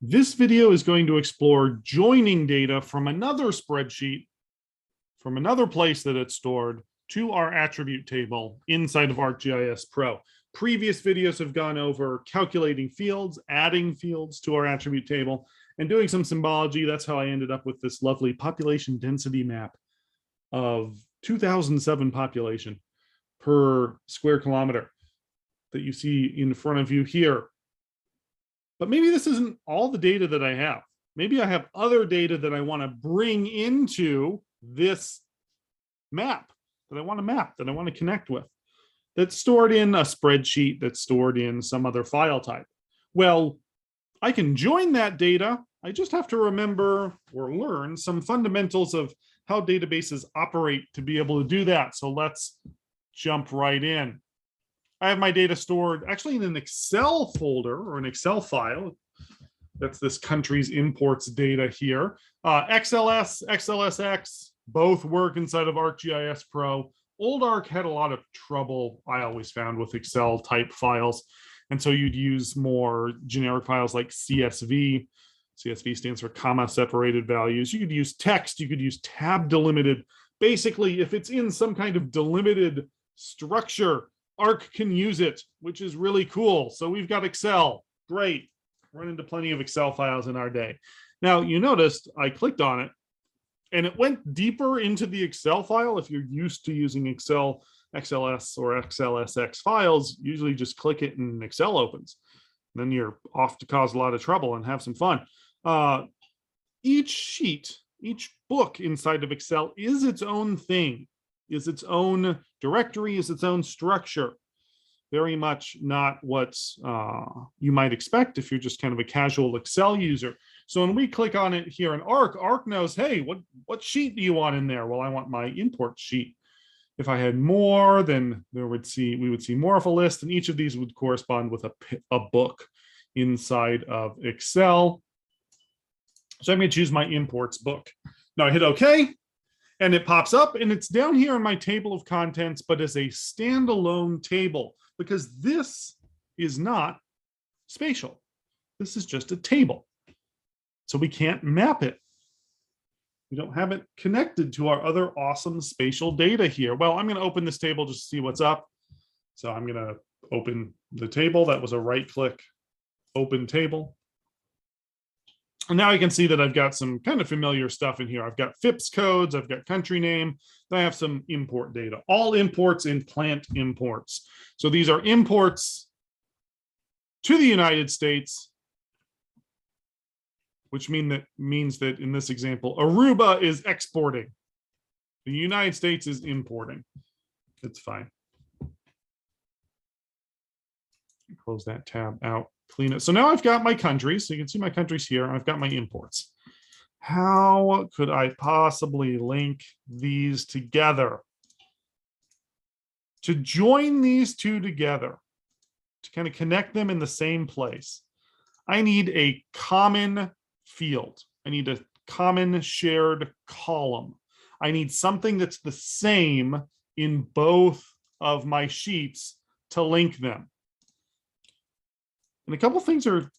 This video is going to explore joining data from another spreadsheet, from another place that it's stored, to our attribute table inside of ArcGIS Pro. Previous videos have gone over calculating fields, adding fields to our attribute table, and doing some symbology. That's how I ended up with this lovely population density map of 2007 population per square kilometer that you see in front of you here. But maybe this isn't all the data that I have. Maybe I have other data that I want to bring into this map, that I want to map, that I want to connect with, that's stored in a spreadsheet, that's stored in some other file type. Well, I can join that data. I just have to remember or learn some fundamentals of how databases operate to be able to do that. So let's jump right in. I have my data stored actually in an Excel folder or an Excel file. That's this country's imports data here. XLS, XLSX, both work inside of ArcGIS Pro. Old Arc had a lot of trouble, I always found, with Excel type files. And so you'd use more generic files like CSV. CSV stands for comma separated values. You could use text, you could use tab delimited. Basically, if it's in some kind of delimited structure, Arc can use it, which is really cool. So we've got Excel. Great. Run into plenty of Excel files in our day. Now, you noticed I clicked on it and it went deeper into the Excel file. If you're used to using Excel, XLS or XLSX files, usually just click it and Excel opens. Then you're off to cause a lot of trouble and have some fun. Each sheet, each book inside of Excel is its own thing, is its own directory, is its own structure. Very much not what you might expect if you're just kind of a casual Excel user. So when we click on it here in Arc, Arc knows, hey, what sheet do you want in there? Well, I want my import sheet. If I had more, then we would see more of a list, and each of these would correspond with a book inside of Excel. So I'm going to choose my imports book. Now I hit OK, and it pops up, and it's down here in my table of contents, but as a standalone table, because this is not spatial. This is just a table. So we can't map it. We don't have it connected to our other awesome spatial data here. Well, I'm going to open this table just to see what's up. So I'm going to open the table. That was a right click, open table. And now I can see that I've got some kind of familiar stuff in here. I've got FIPS codes, I've got country name, then I have some import data, all imports in plant imports. So these are imports to the United States, which means that in this example, Aruba is exporting. The United States is importing. It's fine. Close that tab out, clean it. So now I've got my countries. So you can see my countries here. I've got my imports. How could I possibly link these together? To join these two together, to kind of connect them in the same place, I need a common field. I need a common shared column. I need something that's the same in both of my sheets to link them. And a couple things are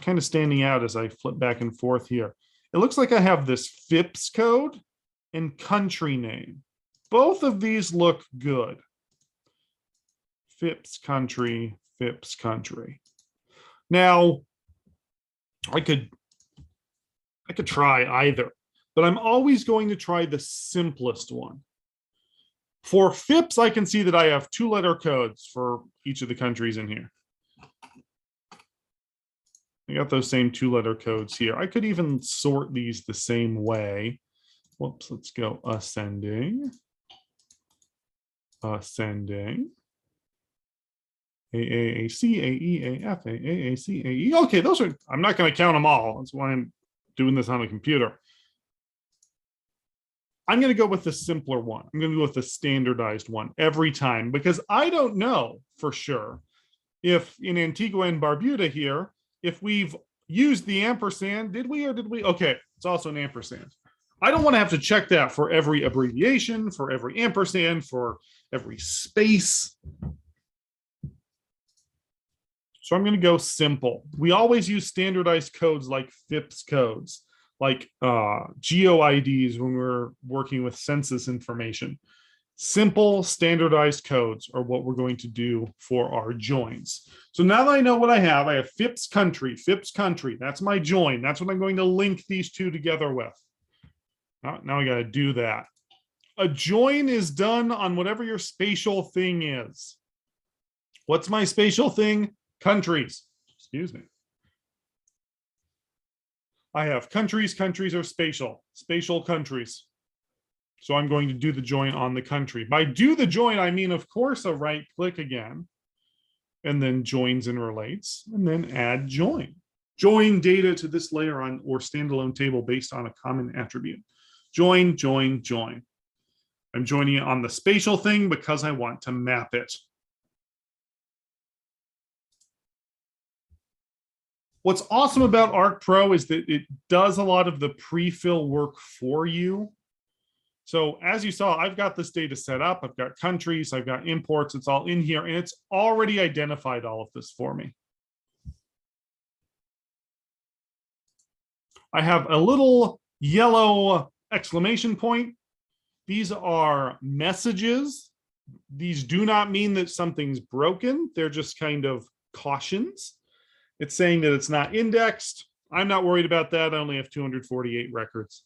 kind of standing out as I flip back and forth here. It looks like I have this FIPS code and country name. Both of these look good. FIPS country, FIPS country. Now, I could try either, but I'm always going to try the simplest one. For FIPS, I can see that I have 2-letter codes for each of the countries in here. I got those same 2-letter codes here. I could even sort these the same way. Whoops, let's go ascending. Ascending. AAAC, AEAF, AAC, AE. Okay, those are, I'm not going to count them all. That's why I'm doing this on a computer. I'm going to go with the simpler one. I'm going to go with the standardized one every time, because I don't know for sure if in Antigua and Barbuda here, if we've used the ampersand. Did we or did we? Okay, it's also an ampersand. I don't want to have to check that for every abbreviation, for every ampersand, for every space. So I'm going to go simple. We always use standardized codes like FIPS codes, like GeoIDs when we're working with census information. Simple standardized codes are what we're going to do for our joins. So now that I know what I have FIPS country. That's my join. That's what I'm going to link these two together with. Now I got to do that. A join is done on whatever your spatial thing is. What's my spatial thing? Countries. Excuse me. I have countries. Countries are spatial. Spatial countries. So I'm going to do the join on the country. By do the join, I mean, of course, a right click again, and then joins and relates, and then add join. Join data to this layer on or standalone table based on a common attribute. Join, join, join. I'm joining it on the spatial thing because I want to map it. What's awesome about ArcPro is that it does a lot of the pre-fill work for you. So as you saw, I've got this data set up. I've got countries, I've got imports. It's all in here, and it's already identified all of this for me. I have a little yellow exclamation point. These are messages. These do not mean that something's broken. They're just kind of cautions. It's saying that it's not indexed. I'm not worried about that. I only have 248 records.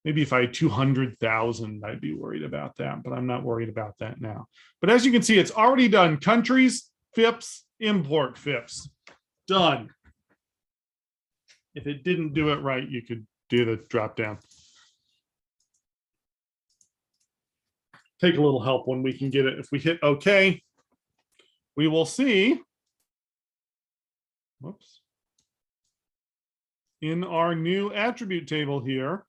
Maybe if I had 200,000, I'd be worried about that, but I'm not worried about that now. But as you can see, it's already done. Countries, FIPS, import FIPS. Done. If it didn't do it right, you could do the drop down. Take a little help when we can get it. If we hit OK, we will see, whoops, in our new attribute table here,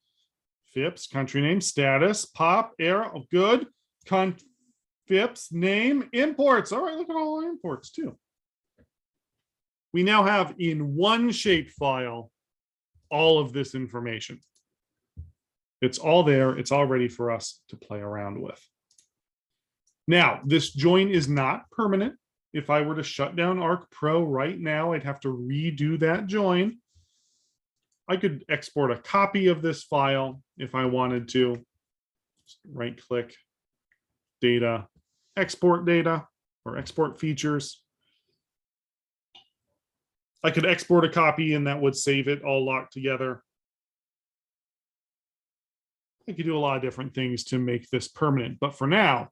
FIPS, country name, status, pop, arrow, good, FIPS, name, imports. All right, look at all our imports too. We now have in one shapefile all of this information. It's all there. It's all ready for us to play around with. Now, this join is not permanent. If I were to shut down ArcPro right now, I'd have to redo that join. I could export a copy of this file if I wanted to. Just right click, data, or export features. I could export a copy and that would save it all locked together. I could do a lot of different things to make this permanent, but for now,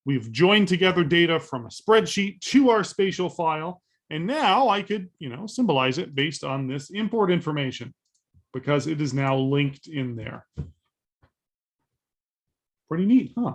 we've joined together data from a spreadsheet to our spatial file. And now I could, symbolize it based on this import information because it is now linked in there. Pretty neat, huh?